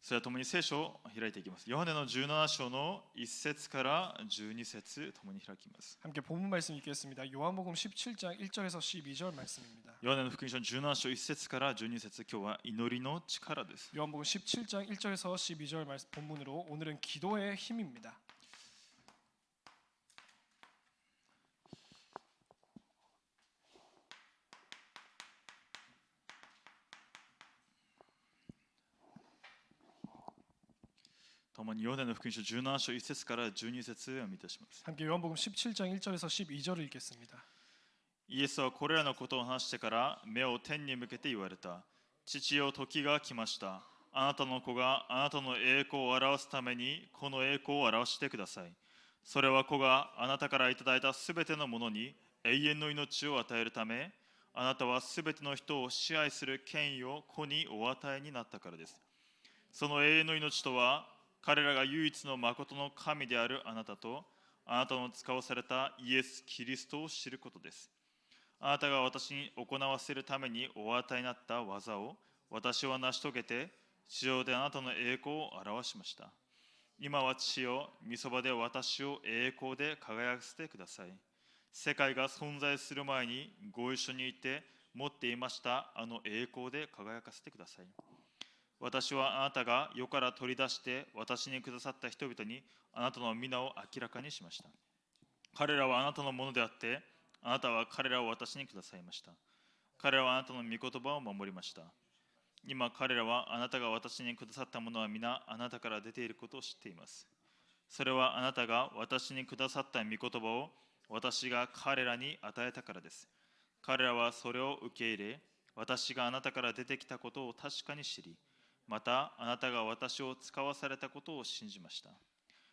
それでは共に聖書を開いていきます。ヨハネの17章の1節から12節共に開きます。 함께 본문 말씀 읽겠습니다. 요한복음 17장 1절에서 12절 말씀입니다. ヨハネの福音書17章1節から12節、今日は祈りの力です。 요한복음 17장 1절에서 12절 말씀 본문으로 오늘은 기도의 힘입니다. 共にヨハネの福音書17章1節から12節を読みいたします。 함께 요한복음 17장 1절에서 12절을 읽겠습니다. イエスはこれらのことを話してから目を天に向けて言われた。父よ、時が来ました。あなたの子があなたの栄光を表すためにこの栄光を表してください。それは子があなたからいただいたすべてのものに永遠の命を与えるため、あなたはすべての人を支配する権威を子にお与えになったからです。その永遠の命とは、彼らが唯一の誠の神であるあなたと、あなたの使わされたイエス・キリストを知ることです。あなたが私に行わせるためにお与えになった技を私は成し遂げて、地上であなたの栄光を表しました。今は父よ、御そばで私を栄光で輝かせてください。世界が存在する前にご一緒にいて持っていましたあの栄光で輝かせてください。私はあなたが世から取り出して私にくださった人々にあなたの皆を明らかにしました。彼らはあなたのものであって、あなたは彼らを私にくださいました。彼らはあなたの御言葉を守りました。今彼らはあなたが私にくださったものは皆あなたから出ていることを知っています。それはあなたが私にくださった御言葉を私が彼らに与えたからです。彼らはそれを受け入れ、私があなたから出てきたことを確かに知り、またあなたが私を使わされたことを信じました。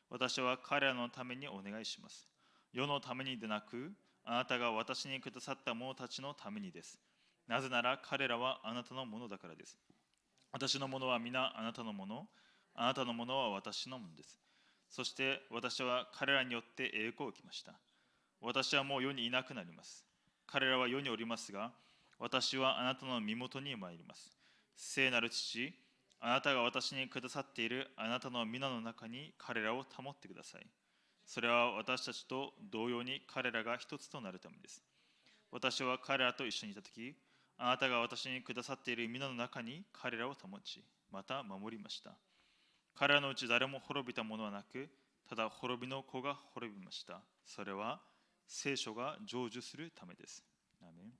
私は彼らのためにお願いします。世のためにでなく、あなたが私にくださった者たちのためにです。なぜなら彼らはあなたのものだからです。私のものは皆あなたのもの、あなたのものは私のものです。そして私は彼らによって栄光を受けました。私はもう世にいなくなります。彼らは世におりますが、私はあなたの身元に参ります。聖なる父、あなたが私にくださっているあなたの皆の中に彼らを保ってください。それは私たちと同様に彼らが一つとなるためです。私は彼らと一緒にいたとき、あなたが私にくださっている皆の中に彼らを保ち、また守りました。彼らのうち誰も滅びたものはなく、ただ滅びの子が滅びました。それは聖書が成就するためです。アーメン。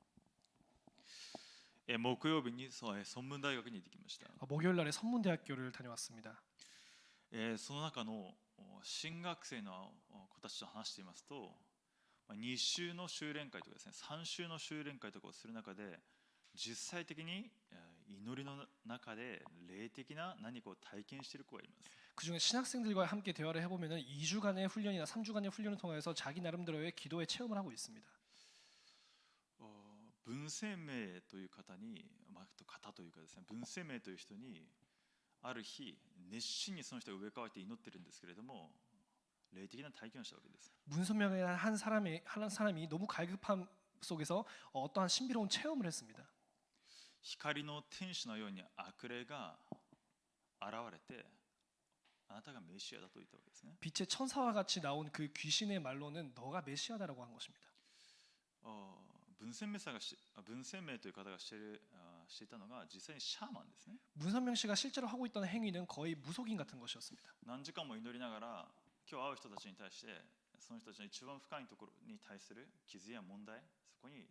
木曜日に孫文大学に行ってきました。 목요일 날에 선문대학교를 다녀왔습니다. その中の新学生の子たちと話していますと、2週の修練会とかですね、3週の修練会とかをする中で、実際的に祈りの中で霊的な何かを体験している子がいます。 그중에 신학생들과 함께 대화를 해보면은 2주간의 훈련이나 3주간의 훈련을 통해서 자기 나름대로의 기도의 체험을 하고 있습니다. 文鮮明という方に、方というかですね、文鮮明という人にある日熱心にその人が上からって祈ってるんですけれども、霊的な体験をしたわけです。 문선명이라는 한 사람이 너무 갈급함 속에서 어떠한 신비로운 체험을 했습니다. 光の天使のように悪霊が現れて、あなたがメシアだと言ったわけですね。 빛의 천사와 같이 나온 그 귀신의 말로는 너가 메시아다라고 한 것입니다. 文鮮明さんが文鮮明という方がしていたのが実際にシャーマンですね。 문선명 씨가 실제로 하고 있던 행위는 거의 무속인 같은 것이었습니다. 何時間も祈りながら今日会う人たちに対して、その人たちの一番深いところに対する傷や問題、そこに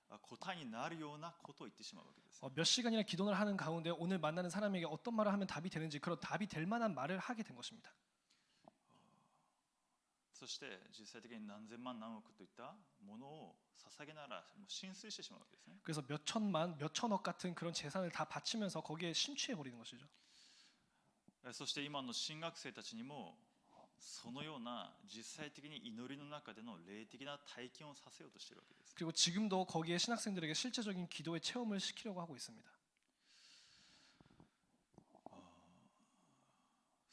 答えになるようなことを言ってしまうわけです。 몇 시간이나 기도를 하는 가운데 오늘 만나는 사람에게 어떤 말을 하면 답이 되는지 그런 답이 될 만한 말을 하게 된 것입니다. そして実際的に何千万何億といったものを捧げながら浸水してしまうわけですね。 그래서 몇 천만, 몇 천억 같은 그런 재산을 다 바치면서 거기에 심취해 버리는 것이죠. そして今の新学生たちにもそのような実際的に祈りの中での霊的な体験をさせようとしているわけです。 그리고 지금도 거기에 신학생들에게 실제적인 기도의 체험을 시키려고 하고 있습니다.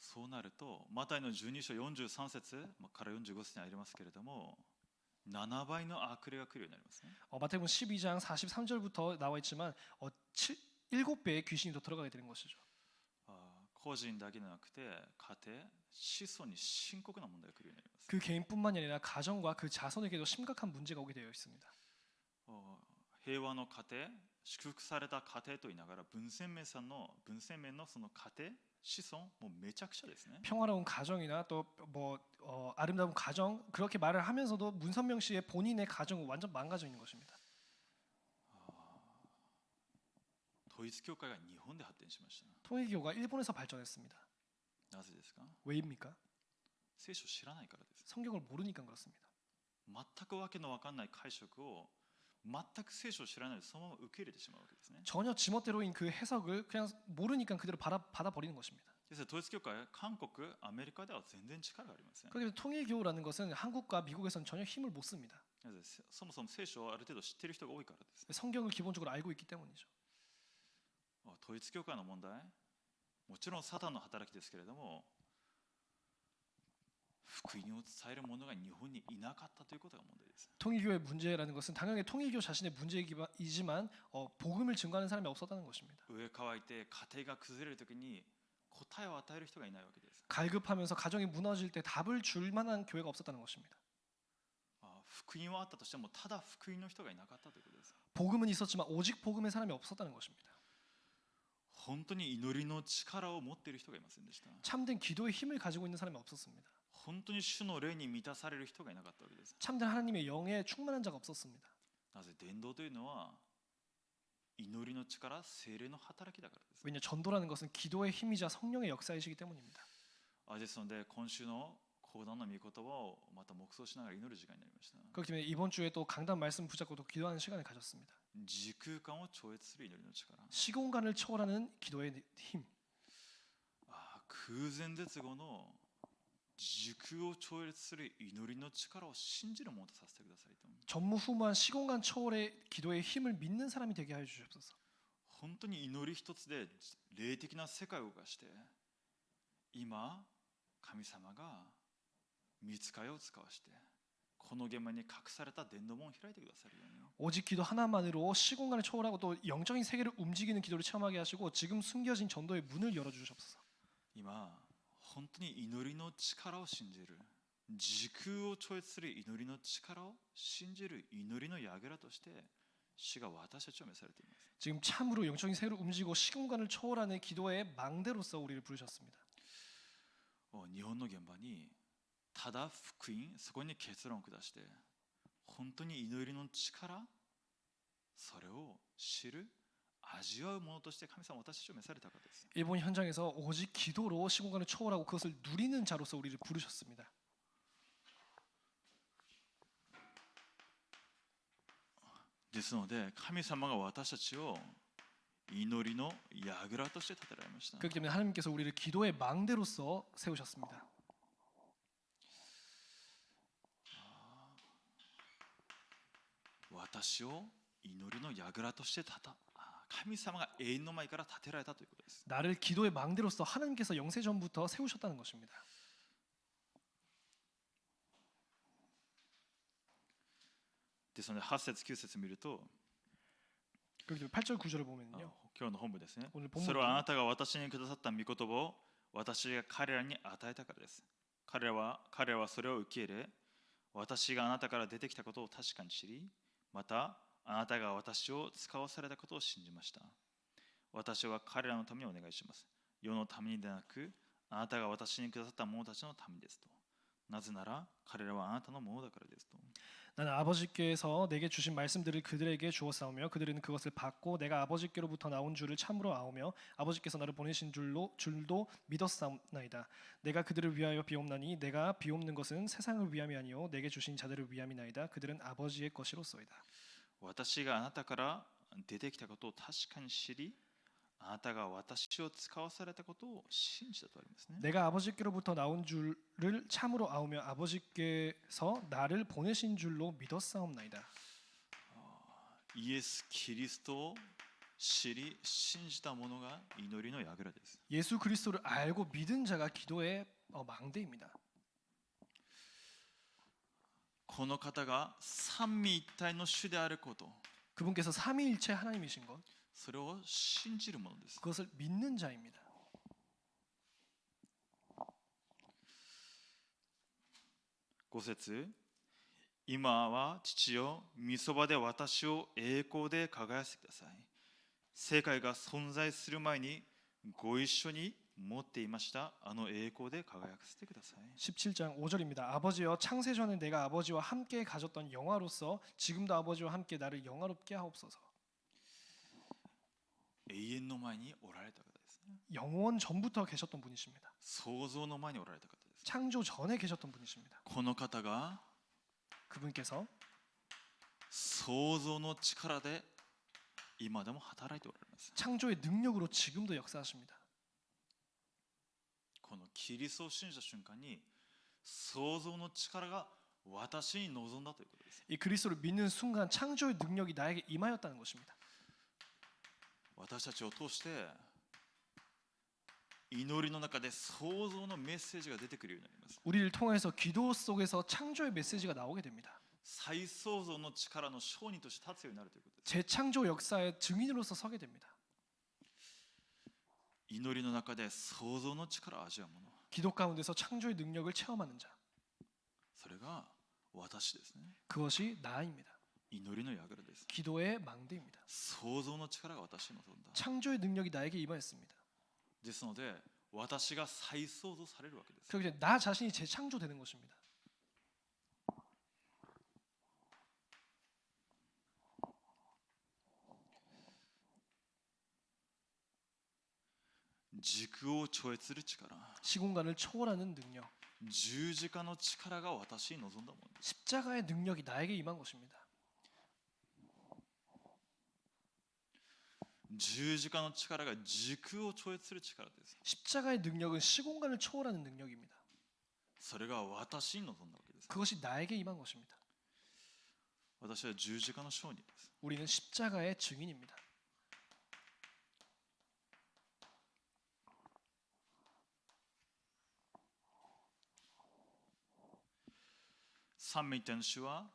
そうなるとマタイの12章43節から45節にありますけれども、7倍の悪霊が来るようになりますね。 마태복음 12장 43절부터 나와 있지만 7배의 귀신이 더 들어가게 되는 것이죠. 個人だけでなくて家庭、子孫に深刻な問題が来るようになります。 그 개인뿐만이 아니라 가정과 그 자손에게도 심각한 문제가 오게 되어 있습니다. 平和の家庭、祝福された家庭と言いながら文鮮明のその家庭、子孫もうめちゃくちゃですね。 평화로운 가정이나 또 뭐 아름다운 가정 그렇게 말을 하면서도 문선명 씨의 본인의 가정은 완전 망가져 있는 것입니다. 統一教会が日本で発展しました。 통일교가 일본에서 발전했습니다. なぜですか？ 왜입니까? 聖書を知らないからです。 성경을 모르니까 그렇습니다. 全くわけのわかんない解釈を全く聖書を知らないでそのまま受け入れてしまうわけですね。 전혀 지멋대로인 그 해석을 그냥 모르니까 그대로 받아버리는 것입니다. ですから統一教会、韓国、アメリカでは全然力がありません。 그렇기 때문에 통일교라는 것은 한국과 미국에서는 전혀 힘을 못 씁니다. そもそも聖書をある程度知っている人が多いからです。 성경을 기본적으로 알고 있기 때문이죠. 統一教会の問題、もちろんサタンの働きですけれども、福音を伝える者が日本にいなかったということが問題です。 통일교의 문제라는 것은 당연히 통일교 자신의 문제이지만 복음을 증거하는 사람이 없었다는 것입니다. 上乾いて家庭が崩れるときに答えを与える人がいないわけです。 갈급하면서 가정이 무너질 때 답을 줄 만한 교회가 없었다는 것입니다. 福音はあったとしてもただ福音の人がいなかったということです。 복음은 있었지만 오직 복음의 사람이 없었다는 것입니다. 本当に祈りの力を持っている人がいませんでした。 참된 기도의 힘을 가지고 있는 사람이 없었습니다. 本当に主の霊に満たされる人がいなかったわけです。 참된 하나님의 영에 충만한 자가 없었습니다. なぜ伝道というのは祈りの力、聖霊の働きだからです。 왜냐 전도라는 것은 기도의 힘이자 성령의 역사이시기 때문입니다. ですので今週の講談の御言葉をまた黙想しながら祈る時間になりました。 그렇기 때문에 이번 주에 또 강단 말씀 붙잡고 또 기도하는 시간을 가졌습니다. 時空間を超越する祈りの力。 시공간을 초월하는 기도의 힘. 空前絶後の時空を超越する祈りの力を信じるものとさせてくださいと。 전무후무한 시공간 초월의 기도의 힘을 믿는 사람이 되게 하여 주시옵소서. 本当に祈り一つで霊的な世界を動かして今神様が御使いを使わしてこの現場に隠された伝道門を開いてくださるように。 오직 기도 하나만으로 시공간을 초월하고 또 영적인 세계를 움직이는 기도를 체험하게 하시고 지금 숨겨진 전도의 문을 열어 주시옵소서. 今本当に祈りの力を信じる、時空を超越する祈りの力を信じる祈りの櫓として主が私たちを召されています。 지금 참으로 영적인 세계를 움직이고 시공간을 초월하는 기도의 망대로서 우리를 부르셨습니다. 日本の現場にただ福音、そこに結論を下して本当に祈りの力、それを知る、味わうものとして神様は私たちを召されたからです。 일본 현장에서 오직 기도로 시공간을 초월하고 그것을 누리는 자로서 우리를 부르셨습니다. ですので神様が私たちを祈りの櫓として立てられました。 그렇기 때문에 하나님께서 우리를 기도의 망대로서 세우셨습니다. 私を祈りの櫓として神様が永遠の前から立てられたということです。 나를 기도의 망대로서 하나님께서 영세 전부터 세우셨다는 것입니다. ですので8節9節見ると 그렇기 때문에 8절 9절을 보면요. 今日の本部ですね。 오늘 본문 それはあなたが私にくださった御言葉を私が彼らに与えたからです。彼らはそれを受け入れ、私があなたから出てきたことを確かに知り、またあなたが私を使わされたことを信じました。私は彼らのためにお願いします。世のためにでなく、あなたが私にくださった者たちのためですと。なぜなら彼らはあなたのものだからですと。 나는 아버지께서 내게 주신 말씀들을 그들에게 주었사오며 그들은 그것을 받고 내가 아버지께로부터 나온 줄을 참으로 아오며 아버지께서 나를 보내신 줄도 믿었사옵나이다. 내가 그들을 위하여 비옵나니 내가 비옵는 것은 세상을 위함이 아니요 내게 주신 자들을 위함이나이다. 그들은 아버지의 것이로소이다. 私があなたから出てきたことを確かに知り、あなたが私を使わされたことを信じたとありますね。 내가 아버지께로부터 나온 줄을 참으로 아오며 아버지께서 나를 보내신 줄로 믿었사옵나이다. イエス・キリストを知り信じた者が祈りの櫓です。 예수 그리스도를 알고 믿은 자가 기도의 망대입니다. この方が三位一体の主であること、 그분께서 삼위일체 하나님이신 것, それを信じるものです。 그것을 믿는 자입니다. 5節、今は父よ、御そばで私を栄光で輝かせてください。世界が存在する前にご一緒に持っていましたあの栄光で輝かせてください。 17장 5절입니다. 아버지여 창세 전에 내가 아버지와 함께 가졌던 영화로서 지금도 아버지와 함께 나를 영화롭게 하옵소서. 永遠の前におられた方ですね。 영원 전부터 계셨던 분이십니다. 創造の前におられた方です。 창조 전에 계셨던 분이십니다. この方が 그분께서 創造の力で今でも働いておられます。 창조의 능력으로 지금도 역사하십니다. このキリストを信じた瞬間に創造の力が私に臨んだということです。 이 그리스도를 믿는 순간 창조의 능력이 나에게 임하였다는 것입니다. 私たちを通して祈りの中で創造のメッセージが出てくるようになります。 우리를 통해서 기도 속에서 창조의 메시지가 나오게 됩니다. 再創造の力の証人として立つようになるということです。 재창조 역사의 증인으로서 서게 됩니다. 祈りの中で創造の力を味わうもの、 기도 가운데서 창조의 능력을 체험하는 자, それが私ですね。 그것이 나입니다. 祈りの櫓です。 기도의 망대입니다. 創造の力が私に臨んだ。 창조의 능력이 나에게 임하였습니다. ですので私が再創造されるわけです。 그렇기 때문에 나 자신이 재창조되는 것입니다. 時空を超越する力、 시공간을 초월하는 능력, 十字架の力が私に臨んだものです。 십자가의 능력이 나에게 임한 것입니다. 十字架の力が時空を超越する力です。 십자가의 능력은 시공간을 초월하는 능력입니다. それが私に臨んだわけです。 그것이 나에게 임한 것입니다. 私は十字架の証人です。 우리는 십자가의 증인입니다. 三位一体の主は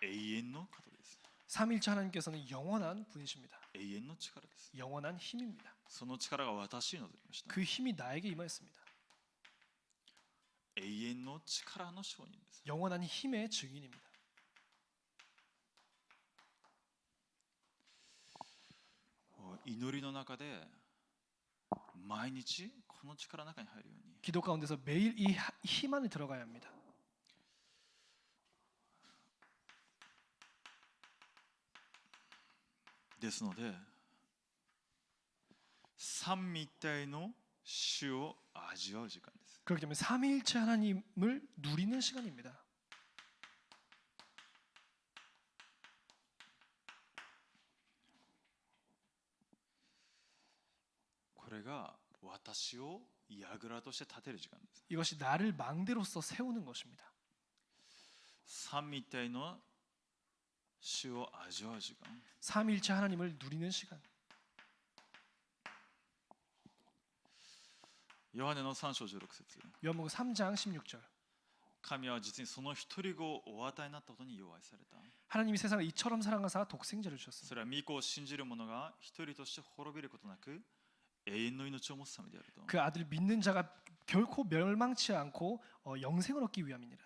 永遠の方です。 삼일체 하나님께서는 영원한 분이십니다. 永遠の力です。 영원한 힘입니다. その力が私に臨みました。 그 힘이 나에게 임하였습니다. 永遠の力の証人です。 영원한 힘의 증인입니다. 祈りの中で毎日この力の中に入るように、 기도 가운데서 매일 이 힘 안에 들어가야 합니다. ですので三位一体の主を味わう時間です。 그렇기 때문에 삼위일체 하나님을 누리는 시간입니다. これが私を櫓として立てる時間です。 이것이 나를 망대로서 세우는 것입니다. 三位一体の主を味わう時間。 삼위일체 하나님을 누리는 시간. ヨハネの3章16節、 요한복음 3장 16절. 神は実にその一人子をお与えになったことによう愛された。 하나님이 세상을 이처럼 사랑하사 독생자를 そ 주셨습니다. れは御子を信じる者が一人として滅びることなく永遠の命を持つためであると。 그 아들 믿는 자가 결코 멸망치 않고 영생을 얻기 위함이니라.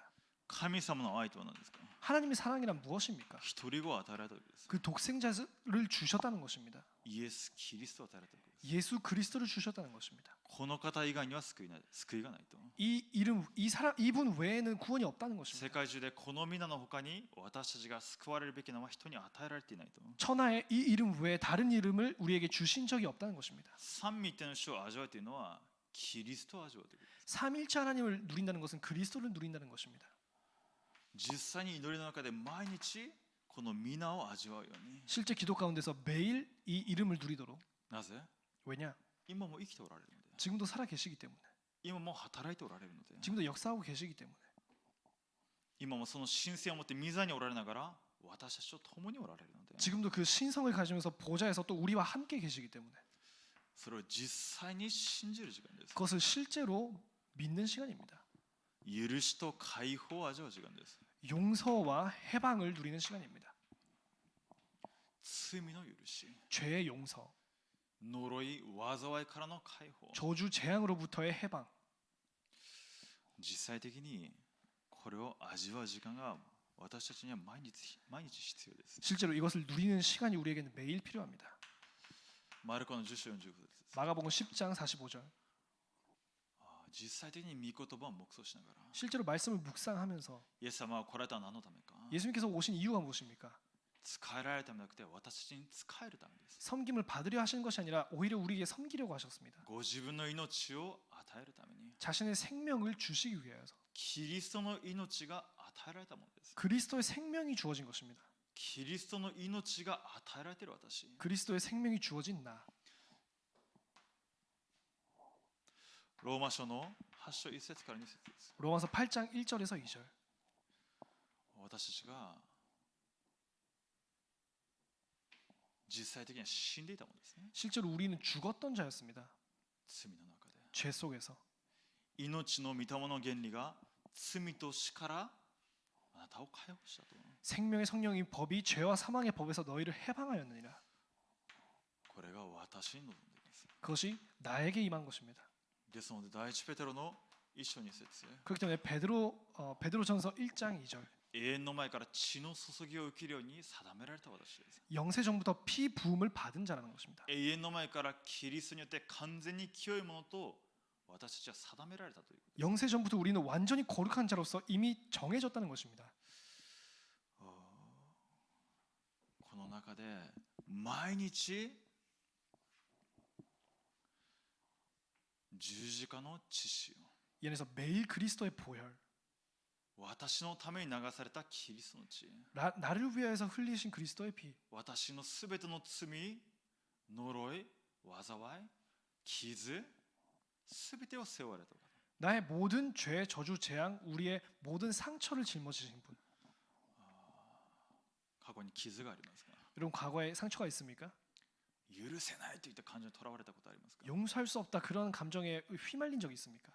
神様の愛とは何ですか。 하나님의 사랑이란 무엇입니까? 一人子を与えられたわけです。 그 독생자를 주셨다는 것입니다. イエス・キリストを与えられたわけです。 예수 그리스도를 주셨다는 것입니다. この方以外には救いがないと。 이 이름 이 사람 이분 외에는 구원이 없다는 世 것입니다. 界中でこの皆の他に私たちが救われるべきのは人に与えられていないと。 천하에 이 이름 외에 다른 이름을 우리에게 주신 적이 없다는 것입니다. 三位一体の主を味わうというのはキリストを味わうということです。 삼일체 하나님을 누린다는 것은 그리스도를 누린다는 것입니다. 実際に祈りの中で毎日この皆を味わうように。 실제 기도 가운데서 매일 이 이름을 누리도록. なぜ？ 왜냐? 今も生きておられるので、 지금도 살아 계시기 때문에. 今も働いておられるので、 지금도 역사하고 계시기 때문에. 今もその神聖を持って御座におられながら私たちと共におられるので、 지금도 그 신성을 가지면서 보좌에서 또 우리와 함께 계시기 때문에. それを実際に信じる時間です。 그것을 실제로 믿는 시간입니다. 許しと解放を味わう時間です。 용서와 해방을 누리는 시간입니다. 罪の許し、 죄의 용서, 呪い、災いからの解放。 저주 재앙으로부터의 해방. 実際的にこれを味わう時間が私たちには毎日必要です。 실제로 이것을 누리는 시간이 우리에게는 매일 필요합니다. マルコの10章45節です。 마가복음 10장 45절. 実際的に御言葉を黙想しながら 실제로 말씀을 묵상하면서 イエス様は来られたのは何のためか 예수님께서 오신 이유가 무엇입니까? 使えられるためでなくて私たちに使えるためです。 섬김을 받으려 하시는 것이 아니라 오히려 우리에게 섬기려고 하셨습니다. ご自分の命を与えるために 자신의 생명을 주시기 위하여서 キリストの命が与えられたものです。 그리스도의 생명이 주어진 것입니다. キリストの命が与えられている私 그리스도의 생명이 주어진 나. ローマ書の8章1節から2節です。 로마서 8장 1절에서 2절. 私たちが実際的には死んでいたものですね。 실제로 우리는 죽었던 자였습니다. 罪の中で 죄 속에서. 命の御霊の原理が罪と死からあなたを解放したと。 생명의 성령인 법이 죄와 사망의 법에서 너희를 해방하였느니라. これが私に望んでいます。 그것이 나에게 임한 것입니다. ですので第一ペテロの1章2節 그렇기 때문에 베드로전서 1장 2절. 永遠の前から血の注ぎを受けるように定められた私です。 영세 전부터 피 부음을 받은 자라는 것입니다. 永遠の前からキリストによって完全に清いものと私たちは定められたということです。 영세 전부터 우리는 완전히 거룩한 자로서 이미 정해졌다는 것입니다. この中で毎日十字架の血潮 이 안에서 매일 그리스도의 보혈, 私のために流されたキリストの血 나를 위하여서 흘리신 그리스도의 피, 私のすべての罪呪い災い傷すべてを背負われた 나의 모든 죄, 저주, 재앙, 우리의 모든 상처를 짊어지신 분. 過去に傷がありますか 여러분 과거에 상처가 있습니까? 許せないといった感情にとらわれたことありますか 용서할 수 없다 그런 감정에 휘말린 적이 있습니까?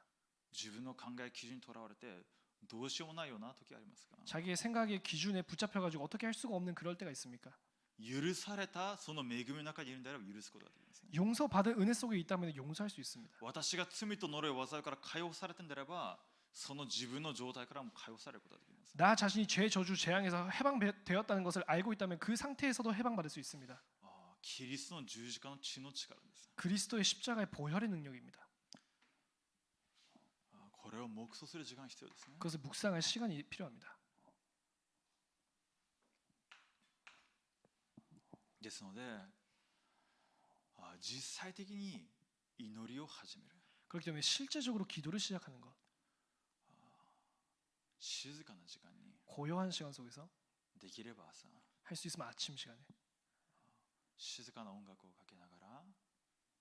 自分の考え基準にとらわれてどうしようもないような時ありますか 자기의 생각의 기준에 붙잡혀가지고 어떻게 할 수가 없는 그럴 때가 있습니까? 許されたその恵みの中にいるんであれば許すことができます、ね、 용서받은 은혜 속에 있다면 용서할 수 있습니다. 私が罪と呪いを災いから解放されてんであればその自分の状態からも解放されることができます。 나 자신이 죄, 저주, 재앙에서 해방되었다는 것을 알고 있다면 그 상태에서도 해방받을 수 있습니다. キリストの十字架の血の力です。 그리스도의 십자가의 보혈의 능력입니다. これを黙想する時間が必要ですね。 그것을 묵상할 시간이 필요합니다. ですので実際的に祈りを始める 그렇기 때문에 실제적으로 기도를 시작하는 것, 静かな時間に 고요한 시간 속에서 できれば朝 할 수 있으면 아침 시간에 静かな音楽をかけながら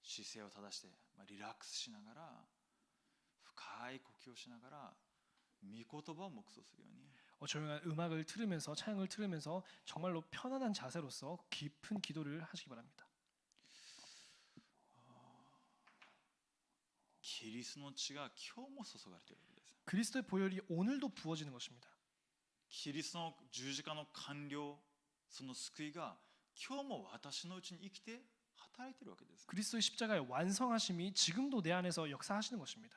姿勢を正して、リラックスしながら深い呼吸をしながら御言葉を黙想するように 조용한 음악을 들으면서 찬양을 들으면서 정말로 편안한 자세로서 깊은 기도를 하시기 바랍니다. キリストの血が今日も注がれているわけです。 그리스도의 보혈이 오늘도 부어지는 것입니다. キリストの十字架の完了その救いが今日も私のうちに生きて働いているわけです。 그리스도의 십자가의 완성하심이 지금도 내 안에서 역사하시는 것입니다.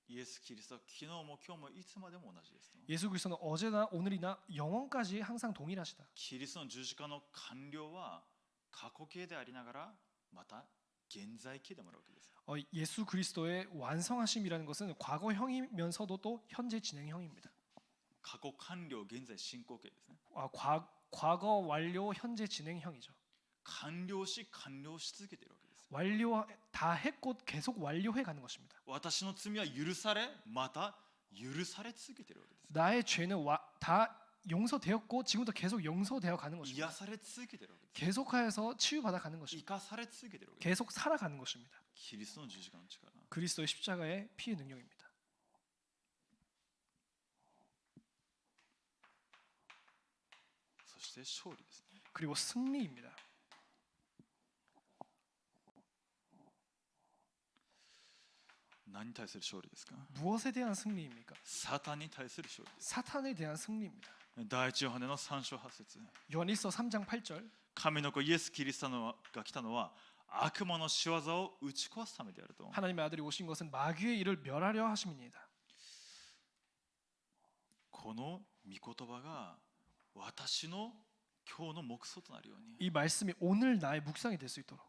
イエス・キリストは昨日も今日もいつまでも同じですと。 예수 그리스도는 어제나 오늘이나 영원까지 항상 동일하시다. キリストの十字架の完了は過去形でありながらまた現在形でもあるわけです。 예수 그리스도의 완성하심이라는 것은 과거형이면서도 또 현재 진행형입니다. 過去完了現在進行形ですね。 과거 완료 현재 진행형이죠. 完了し完了し続けているわけです。 완료 다 했고 계속 완료해 가는 것입니다. 私の罪は許されまた許され続けているわけです。 나의 죄는 다 용서되었고 지금도 계속 용서되어 가는 것입니다. 癒され続けているわけです。 계속하여서 치유받아 가는 生 것입니다. かされ続けているわけです。 계속 살아가는 것입니다. キリストの十字架の力 그리스도의 십자가의 피의 능력입니다. そして勝利ですね。 그리고 승리입니다. 何に対する勝利ですか？ 무엇에 대한 승리입니까? サタンに対する勝利です。 사탄에 대한 승리입니다. 第一ヨハネの3章8節 요한일서 3장 8절 神の子イエス・キリストが来たのは悪魔の仕業を打ち壊すためであると。 하나님의 아들이 오신 것은 마귀의 일을 멸하려 하심이니이다. この御言葉が私の今日の目標となるように、 이 말씀이 오늘 나의 묵상이 될 수 있도록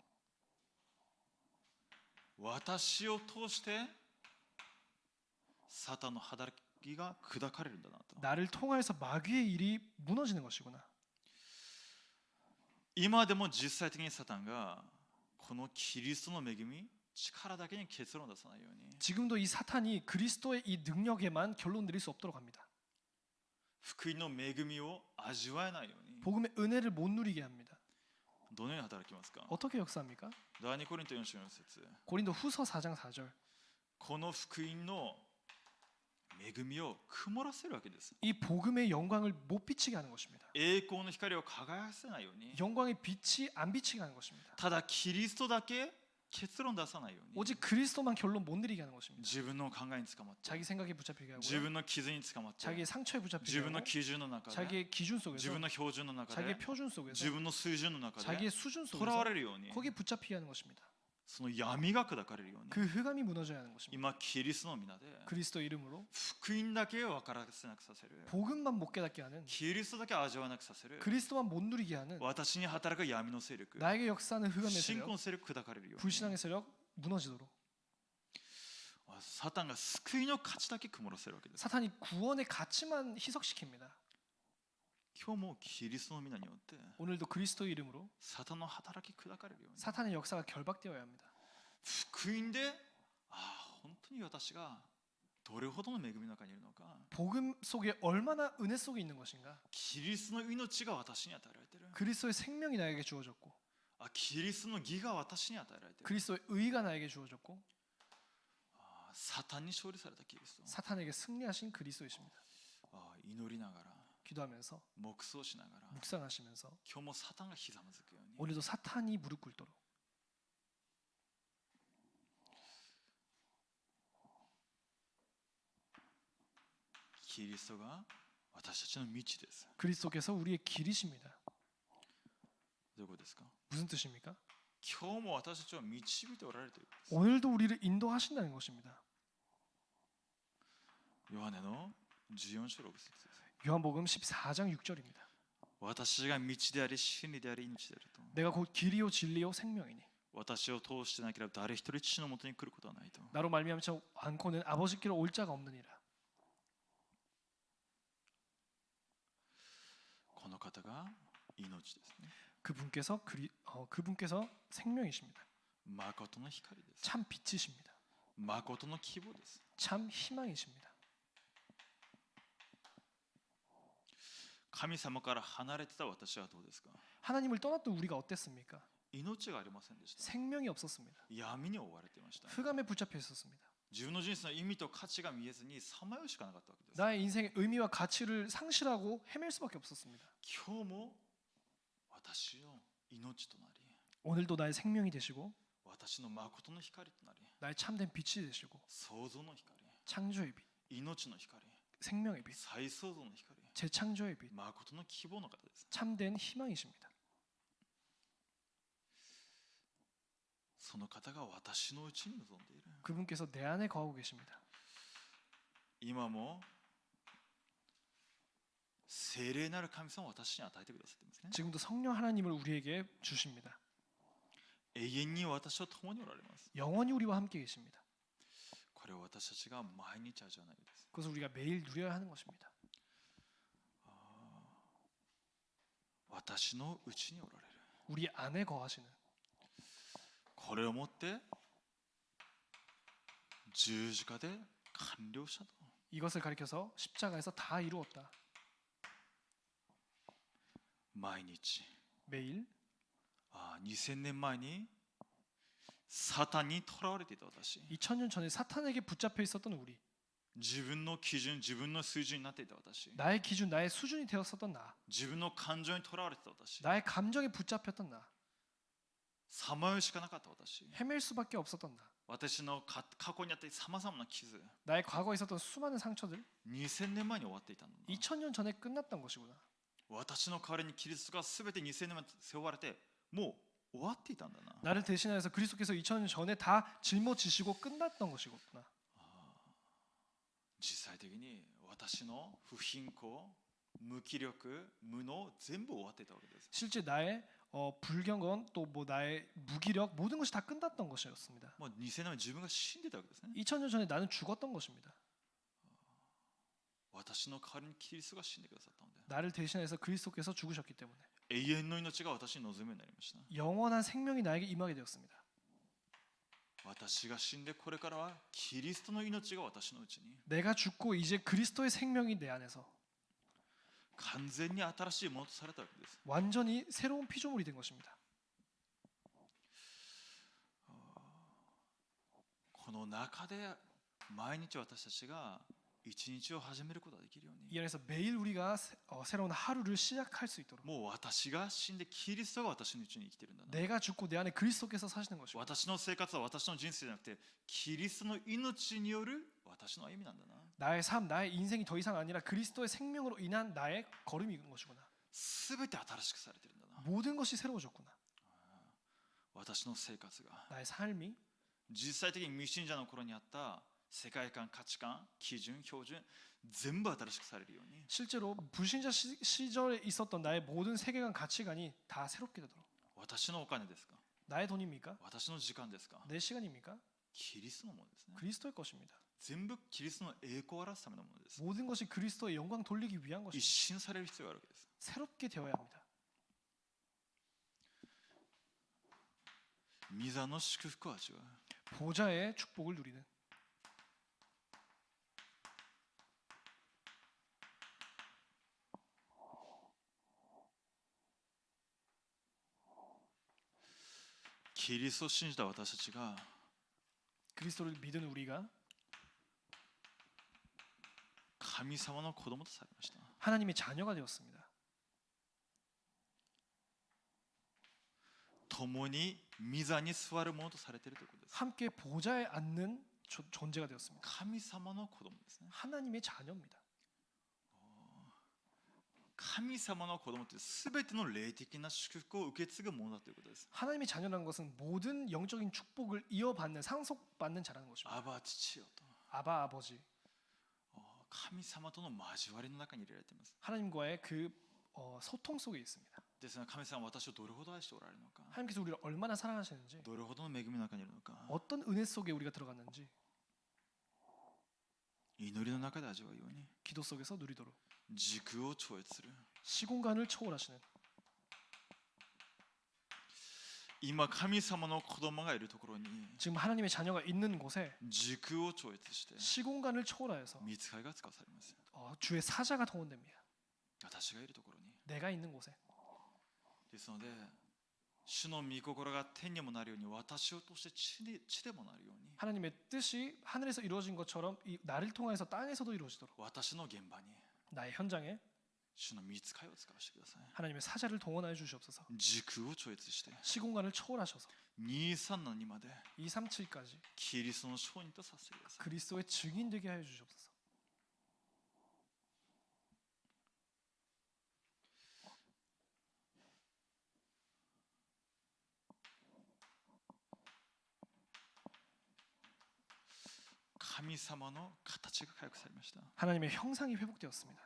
私を通してサタンの働きが砕かれるんだなと。 나를 통하여서 마귀의 일이 무너지는 것이구나. 今でも実際的にサタンがこのキリストの恵み、力だけに結論を出さないように、 지금도 이 사탄이 그리스도의 이 능력에만 결론 내릴 수 없도록 합니다. 福音の恵みを味わえないように 복음의 은혜를 못 누리게 합니다. どのように働きますか。 어떻게 역사합니까? 第2コリント4章の節、 고린도 후서 4장 4절. この福音の恵みを曇らせるわけです。 이 복음의 영광을 못 비치게 하는 것입니다. 栄光の光を輝かせないように、 영광의 빛이 안 비치게 하는 것입니다. ただキリストだけ結論出さないように、 오직 그리스도만 결론 못 내리게 하는 것입니다. 自分の考えにつかまって、 자기 생각에 붙잡히게 自 하고요. 分の傷につかまって、 자기의 상처에 自 붙잡히게 分の 하고 基準の中で、 자기의 기준 自 속에서 分の標準の中で、 자기의 표준 속에서 自分の水準の中で 자기의 수준 囚わ 속에서 れるように、 거기에 붙잡히게 하는 것입니다. その闇が砕かれるように、 그 흑암이 무너져야 하는 것입니다. 今キリストの皆で 그리스도 이름으로 福音だけを分からせなくさせる、 복음만 못 깨닫게 하는 キリストだけ味わわなくさせる、 그리스도만 못 누리게 하는 私に働く闇の勢力、 나에게 역사하는 흑암의 信仰 세력, の勢力砕かれるように、 불신앙의 세력 무너지도록 サタンが救いの価値だけ曇らせるわけです。 사탄이 구원의 가치만 희석시킵니다. 今日もキリストの皆によって 오늘도 그리스도 이름으로 サタンの働き砕かれるように、 사탄의 역사가 결박되어야 합니다. 福音で、本当に私がどれほどの恵みの中にいるのか、 복음 속에 얼마나 은혜 속에 있는 것인가. キリストの命が私に与えられている、 그리스도의 생명이 나에게 주어졌고 キリストの義が私に与えられている、 그리스도의 의가 나에게 주어졌고 サタンに勝利されたキリスト、 사탄에게 승리하신 그리스도이십니다. 祈りながら 기도하면서 黙想しながら、 묵상하시면서 今日もサタンがひざまずくように、 오늘도 사탄이 무릎 꿇도록 キリストが私たちの道です。 그리스도께서 우리의 길이십니다. どういうことですか。 무슨 뜻입니까? 今日も私たちを導いておられるということです。 오늘도 우리를 인도하신다는 것입니다. ヨハネの14章6節です。 요한복음 14장 6절입니다. 私が道であり真理であり命であると。 내가 곧 길이요 진리요 생명이니 私を通してなければ誰一人父のもとに来ることはないと。 나로 말미암지 않고는 아버지께로 올 자가 없느니라. この方が命ですね。 그분께서 생명이십니다. 誠の光です。 참 빛이십니다. 誠の希望です。 참 희망이십니다. 神様から離れてた私はどうですか。 하나님을 떠났던 우리가 어땠습니까? 命がありませんでした。 생명이 없었습니다. 闇に覆われていました。 흑암에 붙잡혀 있었습니다. 自分の人生の意味と価値が見えずにさまようしかなかったわけです。 나의 인생의 의미와 가치를 상실하고 헤맬 수밖에 없었습니다. 今日も私の命となり、 오늘도 나의 생명이 되시고 私の誠の光となり、 나의 참된 빛이 되시고 創造の光、 창조의 빛, 命の光、 생명의 빛, 再創造の光、 재창조의 빛, 誠の希望の方です。 참된 희망이십니다. その方が私のうちに臨んでいる。 그분께서 내 안에 거하고 계십니다. 今も聖霊なる神様を私に与えてくださっていますね。 지금도 성령 하나님을 우리에게 주십니다. 永遠に私と共におられます。 영원히 우리와 함께 계십니다. これを私たちが毎日味わわないです。 그것을 우리가 매일 누려야 하는 것입니다. 私のうちにおられる。 우리 안에 거하시는 これをもって十字架で完了したと。 이것을 가리켜서 십자가에서 다 이루었다. 毎日、 매일 2000年前にサタンに囚われていた私、 2000년 전에 사탄에게 붙잡혀 있었던 우리, 自分の基準、自分の水準になっていた私、 나의 기준, 나의 수준이 되었었던 나, 自分の感情に囚われていた私、 나의 감정에 붙잡혔던 나, さまようしかなかった私、 헤맬 수밖에 없었던 나, 私の過去にあったさまざまな傷、 나의 과거에 있었던 수많은 상처들, 2000年前に終わっていたのだ。 2000년 전에 끝났던 것이구나. 私の代わりにキリストがすべて2000年前に背負われてもう終わっていたんだな。 나를 대신하여서 그리스도께서 2000년 전에 다 짊어지시고 끝났던 것이구나. 実際的に私の不貧困、無気力、無能全部終わっていたわけです。 실제 나의 불경건 또 뭐 나의 무기력 모든 것이 다 끝났던 것이었습니다. もう2000年前自分が死んでたわけですね。 2000년 전에 나는 죽었던 것입니다. 私の代わりにキリストが死んでくださったので、 나를 대신해서 그리스도께서 죽으셨기 때문에 永遠の命が私に望むようになりました。 영원한 생명이 나에게 임하게 되었습니다. 私が死んでこれからはキリストの命が私のうちに 내가 죽고 이제 그리스도의 생명이 내 안에서 完全に新しいものとされたわけです。 완전히 새로운 피조물이 된 것입니다. この中で毎日私たちが一日を始めることができるように、 이 안에서 매일 우리가 새로운 하루를 시작할 수 있도록 もう私が死んでキリストが私のうちに生きてるんだな。 내가 죽고 내 안에 그리스도께서 사시는 것입니다. 私の生活は私の人生じゃなくてキリストの命による私の歩みなんだな。 나의 삶, 나의 인생이 더 이상 아니라 그리스도의 생명으로 인한 나의 걸음인 것이구나. すべて新しくされてるんだな。 모든 것이 새로워졌구나. 私の生活が 나의 삶이 実際的に未信者の頃にあった世界観、価値観、基準、標準全部新しくされるように、 실제로 불신자 시절에 있었던 나의 모든 세계관, 가치관이 다 새롭게 되도록. 私のお金ですか、 나의 돈입니까? 私の時間ですか、 내 시간입니까? キリストのものですね。 그리스도의 것입니다. 全部キリストの栄光を表すためのものです。 모든 것이 그리스도의 영광 돌리기 위한 一 것입니다. 新される必要があるわけです。 새롭게 되어야 합니다. 御座の祝福を味わう。 보좌의 축복을 누리는. キリストを信じた私たちが 그리스도를 믿은 우리가 神様の子供とされました。 하나님의 자녀가 되었습니다. 共に御座に座るものとされているということです。 함께 보좌에 앉는 존재가 되었습니다. 神様の子供ですね。 하나님의 자녀입니다. 神様の子供ってすべての霊的な祝福を受け継ぐものだということです。 하나님의 자녀라는 것은 모든 영적인 축복을 이어받는 상속받는 자라는 것입니다. アバ父よと 아바 아버지, 神様との交わりの中に入れられています。 하나님과의 그 소통 속에 있습니다. ですが神様は私をどれほど愛しておられるのか、 하나님께서 우리를 얼마나 사랑하시는지, どれほどの恵みの中にいるのか、 어떤 은혜 속에 우리가 들어갔는지 祈りの中で味わうように 기도 속에서 누리도록 時空を超越する。 시공간을 초월하시는, 今神様の子供がいるところに 지금 하나님의 자녀가 있는 곳에 時空を超越して 시공간을 초월하여서 御使いが使わされます。 주의 사자가 동원됩니다. 私がいるところに 내가 있는 곳에. ですので、主の御心が天にもなるように私を通して地でもなるように、 하나님의 뜻이 하늘에서 이루어진 것처럼 나를 통해서 땅에서도 이루어지도록 私の現場に 나의 현장에 主の御使いを使わせてください。 하나님의 사자를 동원하여 주시옵소서. 時空を超越して 시공간을 초월하셔서 237まで 237까지 キリストの証人とさせてください。 그리스도의 증인 되게 하여 주시옵소서.神様の形が回復されました。 하나님의 형상이 회복되었습니다.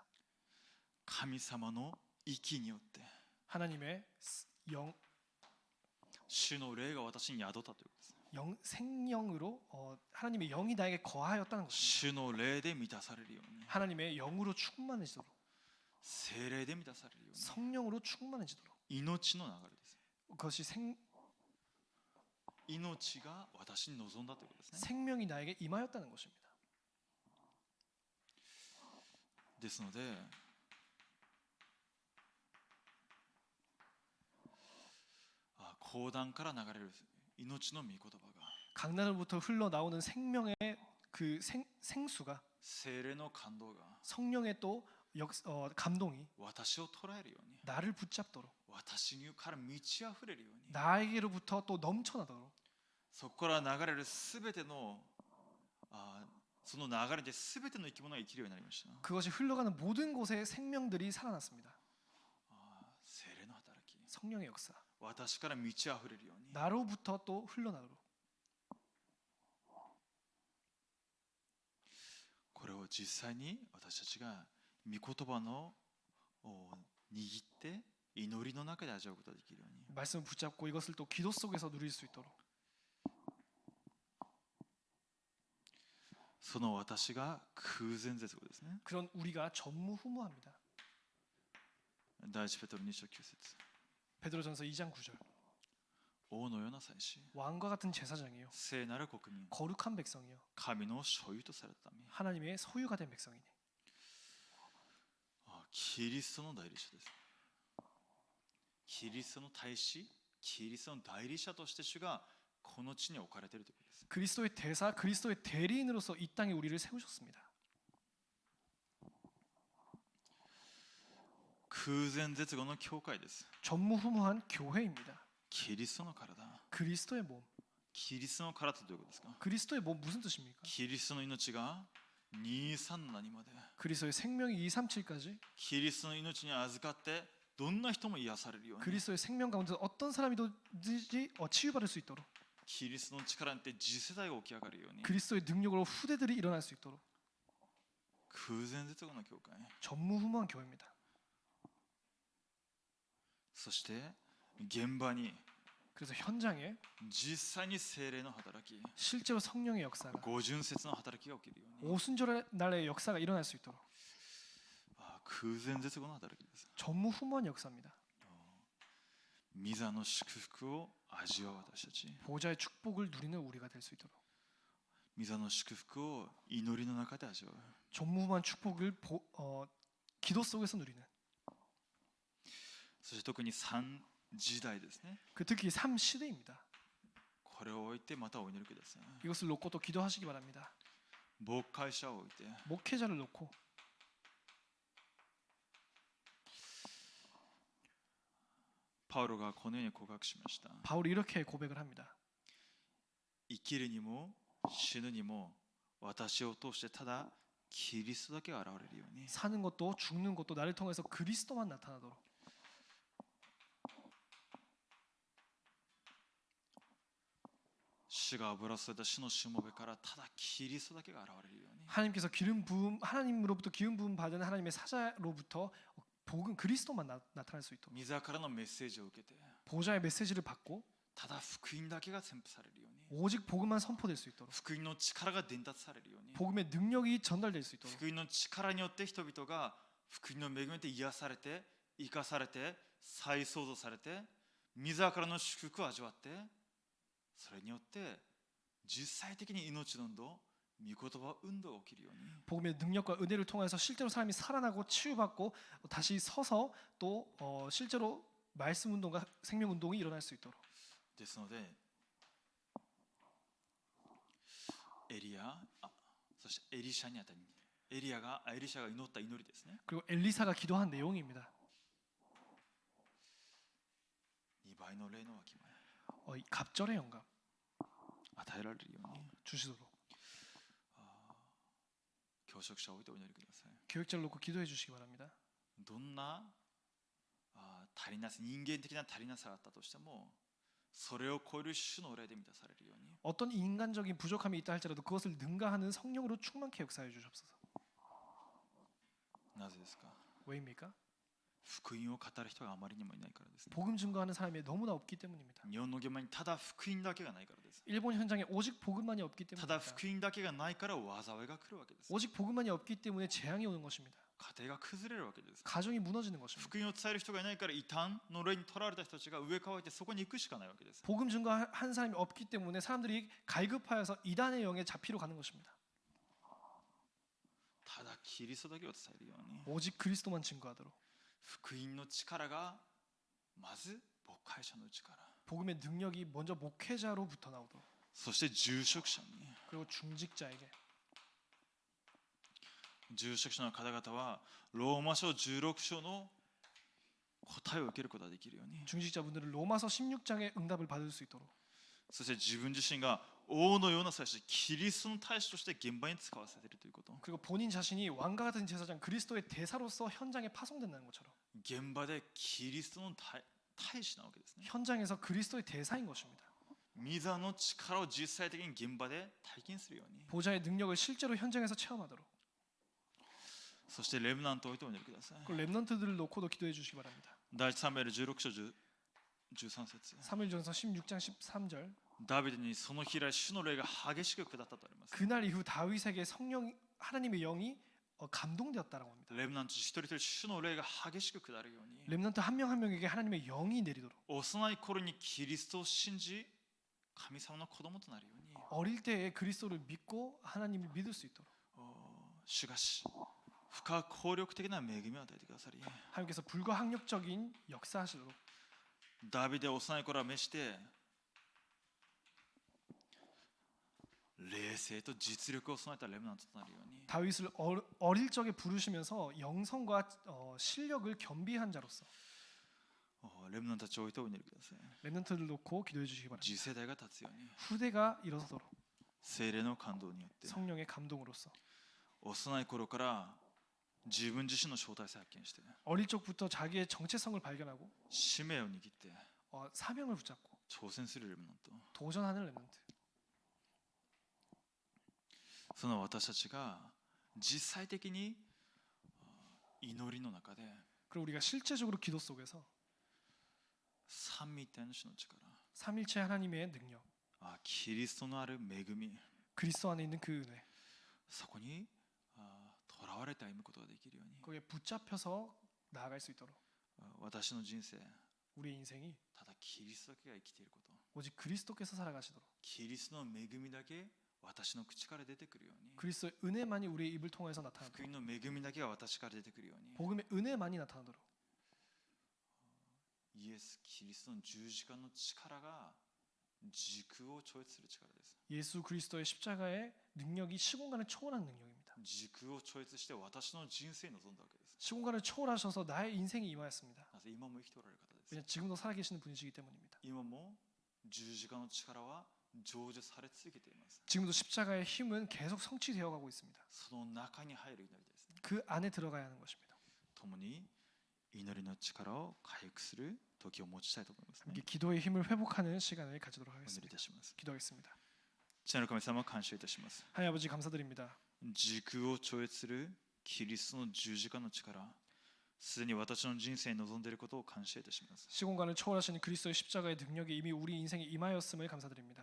神様の息によって 하나님의 영, 主の霊が私に宿ったということです。 생명으로 하나님의 영이 나에게 거하였다는 것입니다. 主の霊で満たされるように、 하나님의 영으로 충만해지도록, 聖霊で満たされるように、 성령으로 충만해지도록. 命の流れです。 그것이 命が私に望んだということですね。 생명이 나에게 임하였다는 것입니다. ですので、講談から流れる命の御言葉が 강나루부터 흘러나오는 생명의 그 생수가 聖霊の感動が 성령의 또 감동이 私を捉えるように、 나를 붙잡도록, 私から満ち溢れるように、 나에게로부터 또 넘쳐나도록, そこから流れるすべてのその流れで全ての生き物が生きるようになりました。 그것이 흘러가는 모든 곳에 생명들이 살아났습니다. 聖霊の働き、 성령의 역사, 私から満ち溢れるように、 나로부터 또 흘러나도록. これを実際に私たちが御言葉の握って祈りの中で味わうことができるように 말씀을 붙잡고 이것을 또 기도 속에서 누릴 수 있도록 その私が空前絶後ですね 그런 우리가 전무후무합니다. 第一ペトロ2章9節 베드로전서 2장 9절 王のような祭司 왕과 같은 제사장이요 聖なる国民 거룩한 백성이요 神の所有とされた民 하나님의 소유가 된 백성이니 キリストの代理者ですキリストの大使キリストの代理者として主がこの地に置かれているということです 그리스도의 대사, 그리스도의 대리인으로서 이 땅에 우리를 세우셨습니다. 空前絶後の教会です 전무후무한 교회입니다. キリストの体 그리스도의 몸. キリストの体ってどういうことですか 그리스도의 몸 무슨 뜻입니까? キリストの命が237まで 그리스도의 생명이 237까지 キリストの命に預かってどんな人も癒されるように 그리스도의 생명 가운데 어떤 사람이든지 치유받을 수 있도록 キリストの力によって次世代が起き上がるように 그리스도의 능력으로 후대들이 일어날 수 있도록 空前絶後の教会 전무후무한 교회입니다. そして現場に 그래서 현장에 実際に聖霊の働き 실제로 성령의 역사가 五巡節の働きが起きるように 오순절의 날의 역사가 일어날 수 있도록 空前絶後の働きです 전무후무한 역사입니다. 御座の祝福を味わう私たち 보좌의 축복을 누리는 우리가 될 수 있도록 御座の祝福を祈りの中で味わう 전무후무한 축복을 기도 속에서 누리는 そして特に3時代ですね 그 특히 3시대입니다. これを置いてまたお祈りください 이것을 놓고 또 기도하시기 바랍니다. 牧会者を置いて 목회자를 놓고 パウロがこのように告白しました 바울이 이렇게 고백을 합니다. 生きるにも死ぬにも私を通してただキリストだけが現れるように 사는 것도 죽는 것도 나를 통해서 그리스도만 나타나도록 主が油注いだ主のしもべからただキリストだけが現れるように 하나님께서 기름 부음 하나님으로부터 기름 부음 받은 하나님의 사자로부터 복음 그리스도만 나타날 수 있도록 御座からのメッセージを受けて 보좌의 메시지를 받고 ただ福音だけが宣布されるように 오직 복음만 선포될 수 있도록 福音の力が伝達されるように 복음의 능력이 전달될 수 있도록 福音の力によって人々が福音の恵みで癒されて生かされて再創造されて御座からの祝福を味わってそれによって実際的に命の運動御言葉運動が起きるように 복음의 능력과 은혜를 통해서 실제로 사람이 살아나고 치유받고 다시 서서 또 실제로 말씀 운동과 생명 운동이 일어날 수 있도록 ですのでエリアそしてエリシャにあたりエリシャが祈った祈りですね 그리고 엘리사가 기도한 내용입니다. 2倍の霊のわきまえ 이 갑절의 영감 与えられるように 주시도록 教職者を置いてお祈りください 교육자를 놓고 기도해 주시기 바랍니다. どんな足りなさ人間的な足りなさがあったとしてもそれを超える主の霊で満たされるように 어떤 인간적인 부족함이 있다 할지라도 그것을 능가하는 성령으로 충만케 역사해 주옵소서. なぜですか 왜입니까? 福音を語る人があまりにもいないからですね 복음 증거하는 사람이 너무나 없기 때문입니다. 日本の現場にただ福音だけがないからです 일본 현장에 오직 복음만이 없기 ただ 때문입니다. 福音だけがないから災いが来るわけです 오직 복음만이 없기 때문에 재앙이 오는 것입니다. 家庭が崩れるわけです 가정이 무너지는 것입니다. 福音を伝える人がいないから異端の霊にとらわれた人たちが上乾いてそこに行くしかないわけです 복음 증거한 사람이 없기 때문에 사람들이 갈급하여서 이단의 영에 잡히러 가는 것입니다. ただキリストだけを伝えるように 오직 그리스도만 증거하도록 福音の力がまず牧会者の力 복음의 능력이 먼저 목회자로부터 나오도록 そして住職者に 그리고 중직자에게 住職者の方々はローマ書16章の答えを受けることができるように 중직자분들은 로마서 16장의 응답을 받을 수 있도록 そして自分自身が王のような祭司キリストの大使として現場に使わせているということ 그리고 본인 자신이 왕과 같은 제사장 그리스도의 대사로서 현장에 파송된다는 것처럼 現場でキリストの大使なわけですね 현장에서 그리스도의 대사인 것입니다. 御座の力を実際的に現場で体験するように 보좌의 능력을 실제로 현장에서 체험하도록 そしてレムナントを置いてお祈りください。 그 렘넌트들을 놓고도 기도해 주시기 바랍니다. 第一サムエル16章13節 사무엘전서 16장 13절. ダビデにその日以来主の霊が激しく下ったとあります。 그날 이후 다윗에게 성령 하나님의 영이 감동되었다라고 합니다. レムナント一人一人主の霊が激しく下るように 렘넌트 한 명 한 명에게 하나님의 영이 내리도록 幼い頃にキリストを信じ神様の子供となるように 어릴 때에 그리스도를 믿고 하나님을 믿을 수 있도록 主がし不可抗力的な恵みを与えてくださり 하나님께서 불가항력적인 역사하시도록 ダビデを幼い頃は召して冷静と実力を備えたレムナントとなるように 다윗을 어릴 적에 부르시면서 영성과 실력을 겸비한 자로서 レムナントたちを置いてお祈りください。 렘넌트를 놓고 기도해 주시기 바랍니다. 次世代が立つように 후대가 일어서도록 聖霊の感動によって 성령의 감동으로서 幼い頃から自分自身の正体性を発見して 어릴 적부터 자기의 정체성을 발견하고 使命を握って 사명을 붙잡고 挑戦するレムナント 도전하는 렘넌트. その私たちが実際的に祈りの中で 그리고 우리가 실제적으로 기도 속에서 三位一体の主の力 삼일체 하나님의 능력, キリストのある恵み 그리스도 안에 있는 그 은혜, そこにとらわれて歩むことができるように 거기에 붙잡혀서 나아갈 수 있도록 私の人生 우리의 인생이 ただキリストだけが生きていること 오직 그리스도께서 살아가시도록 キリストの恵みだけ私の口から出てくるように 그리스도의 은혜만이 우리의 입을 통해서 福 나타나도록 音の恵みだけが私から出てくるように 복음의 은혜만이 나타나도록 イエス・キリストの十字架の力が時空を超越する力です 예수 그리스도의 십자가의 능력이 시공간을 초월하는 능력입니다. 時空を超越して私の人生に臨んだわけです 시공간을 초월하셔서 나의 인생에 임하였습니다. なぜ今も生きておられる方です 왜냐하면 지금도 살아계시는 분이시기 때문입니다. 今も十字架の力は成就され続けています 지금도 십자가의 힘은 계속 성취되어 가고 있습니다. その中に入る祈りですね 그 안에 들어가야 하는 것입니다. 共に祈りの力を回復する時を持ちたいと思いますね 함께 기도의 힘을 회복하는 시간을 가지도록 お祈りい 하겠습니다. たします 기도하겠습니다. 父なる神様感謝いたします 하나님 아버지 감사드립니다. 時空を超越するキリストの十字架の力すでに私の人生に臨んでいることを感謝いたします 시공간을 초월하시는 그리스도의 십자가의 능력이 이미 우리 인생에 임하였음을 감사드립니다.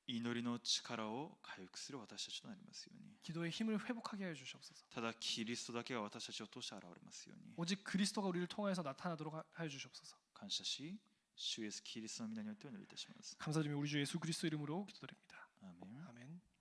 祈りの力を回復する私たちとなりますように 기도의 힘을 회복하게 해 주시옵소서. ただキリストだけが私たちを通して現れますように 오직 그리스도가 우리를 통해서 나타나도록 하여 주시옵소서. 感謝し主イエスキリストの皆によってお祈りいたします 감사드리며 우리 주 예수 그리스도 이름으로 기도드립니다. 아멘 아멘.